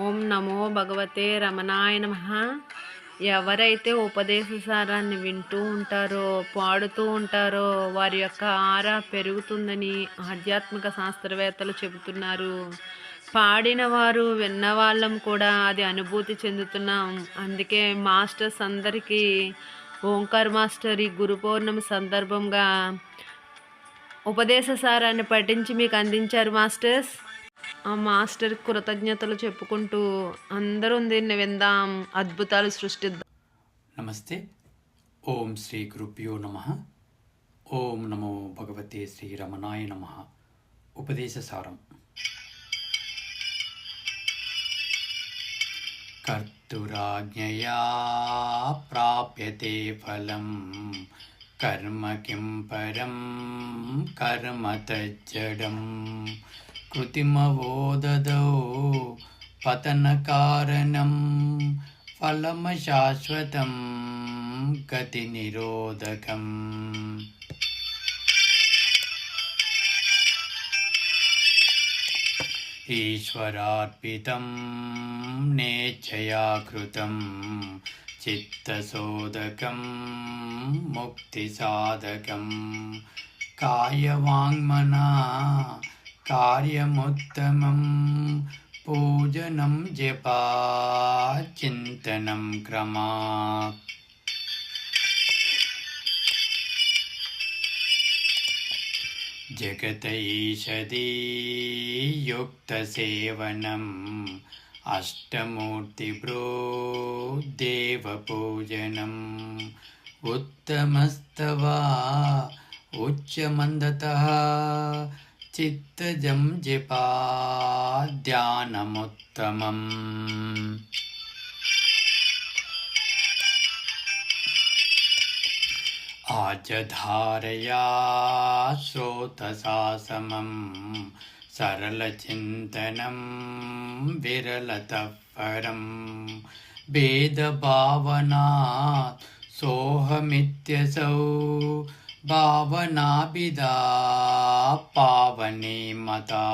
ఓం నమో భగవతే రమణాయ నమః. ఎవరైతే ఉపదేశ సారాన్ని వింటూ ఉంటారో, పాడుతూ ఉంటారో వారి యొక్క ఆరా పెరుగుతుందని ఆధ్యాత్మిక శాస్త్రవేత్తలు చెబుతున్నారు. పాడిన వారు విన్నవాళ్ళం కూడా అది అనుభూతి చెందుతున్నాం. అందుకే మాస్టర్స్ అందరికీ ఓంకార్ మాస్టర్ ఈ గురు పౌర్ణమి సందర్భంగా ఉపదేశ సారాన్ని పఠించి మీకు అందించారు మాస్టర్స్. ఆ మాస్టర్ కృతజ్ఞతలు చెప్పుకుంటూ అందరూ దీన్ని విందాం, అద్భుతాలు సృష్టిద్దాం. నమస్తే. ఓం శ్రీ గురుభ్యో నమః. ఓం నమో భగవతే శ్రీ రమణాయ నమః. ఉపదేశ సారం. కర్తురాజ్ఞయా ప్రాప్యతే ఫలం కర్మ కిం పరం కర్మ తజ్జడం కృతిమవోదదో పతన కారణం ఫలమశాశ్వతం గతి నిరోధకం. ఈశ్వరార్పితం నేచ్ఛయా కృతం చిత్తశోధకం ముక్తిసాధకం కాయవాంగ్మనా కార్యముత్తమం పూజనం జపా చింతనం క్రమాత్. జగత ఈషదీ యుక్తసేవనం అష్టమూర్తిభ్రో దేవపూజనం ఉత్తమస్తవా ఉచ్యమందతః చిత్తజం జపా ధ్యానముత్తమం. ఆజధారయా శ్రోతసా సమం సరళచింతనం విరలతః పరం భేదభావనాత్ సోహమిత్యసౌ భావనాభిదా పావనీ మతా.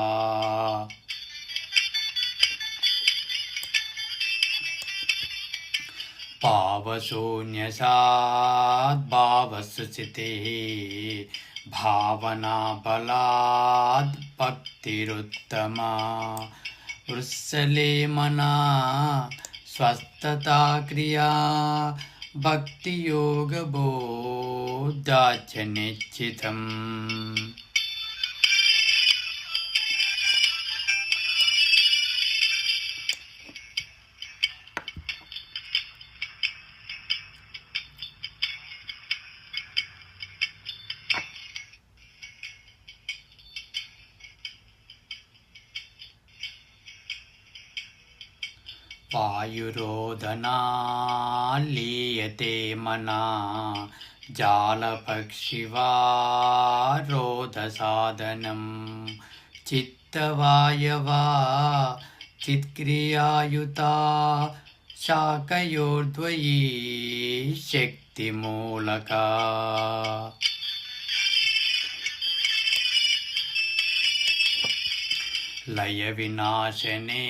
భావశూన్యసాద్ భావసుచితిః భావనాబలాద్ భక్తిరుత్తమా వృత్సలేమనా స్వస్థతా క్రియా భక్తియోగబోధాచ నిశ్చితం. వాయురోదనాలీయతే మనా జాలపక్షివారోధసాధనం చిత్తవాయవా చిత్క్రియాయుతా శాకయోర్ద్వయీ శక్తిమూలకా. లయ వినాశనే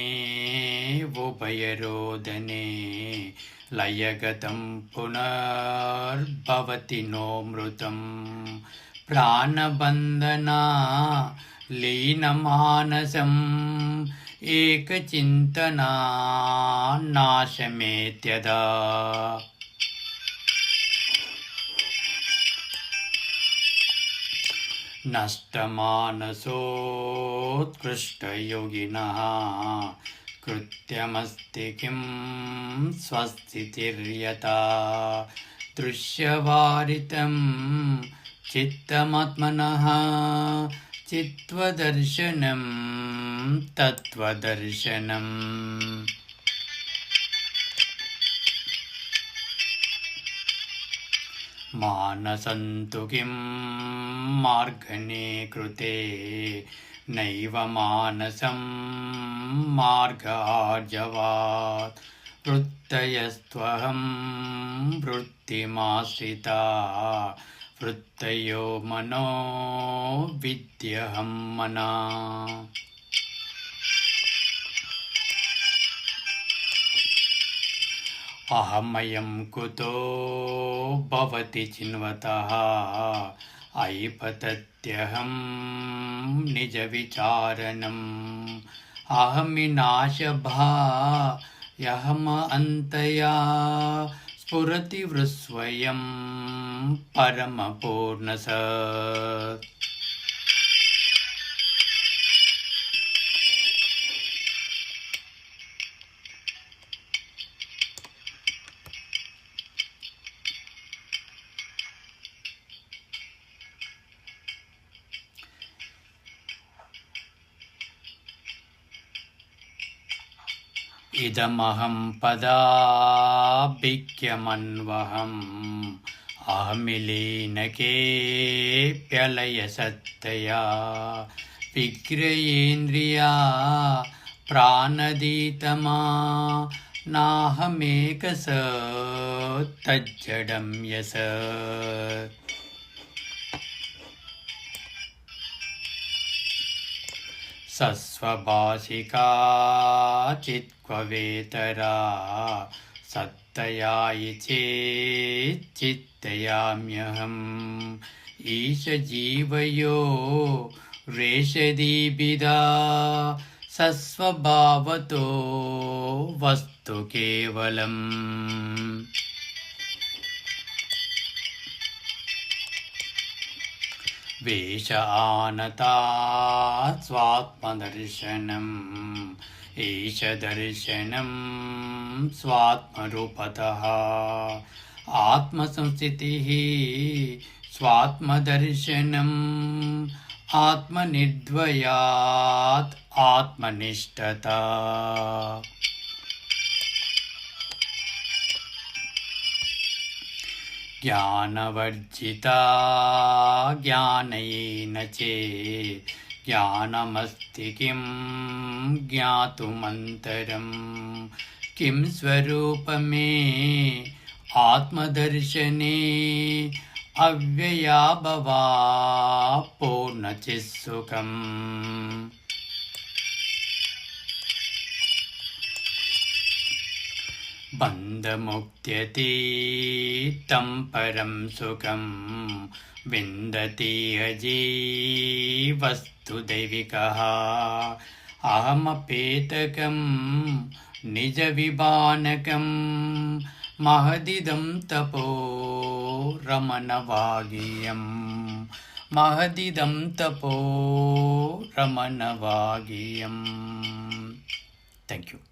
ఉభయరోదనే లయగతం పునర్భవతి నోమృతం ప్రాణబంధనా లీనమానసం ఏకచింతనా నాశమేత్యదా. నష్టమానసోత్కృష్టయోగినః కృత్యమస్తి కిం స్వస్థితిర్యతా దృశ్యవారితం చిత్తమాత్మనః చిత్వదర్శనం తత్వదర్శనం. మానసంతు కిం మార్గణే కృతే నైవ మానసం మార్గార్జవాత్ వృత్తయస్త్వహం వృత్తిమాశ్రితా వృత్తయో మనో విద్యహం మనా. अहमयं कुतो भवति चिन्वतः ऐपतत्यहं निजविचारणम् अहमिनाशभायहम अन्तया स्फुरति वृस्वयं परमपूर्णसत् इदमहं पदाभिक्यमन्वहम् अहमिलीनकेऽप्यलयसत्तया विक्रयेन्द्रिया प्राणदीतमा नाहमेकस तज्जडं यस सस्वभाषिका चित्क्ववेतरा सत्तयायि चेच्चित्तयाम्यहम् ईशजीवयो रेषदीबिदा सस्वभावतो वस्तु केवलम् वेश आनतात् स्वात्मदर्शनम् एष दर्शनं स्वात्मरूपतः आत्मसंस्थितिः स्वात्मदर्शनम् आत्मनिर्द्वयात् आत्मनिष्ठता ज्ञानवर्जिता ज्ञानेन चेत् ज्ञानमस्ति किं ज्ञातुमन्तरम् किं स्वरूपमे आत्मदर्शने अव्यया भवा पूर्णचित्सुखम् बन्धमुक्त्यतीतं परं सुखं विन्दति अजीवस्तुदैविकः अहमपेतकं निजविभानकं महदिदं तपो रमणवागीयम् महदिदं तपो रमणवागीयम्. Thank you.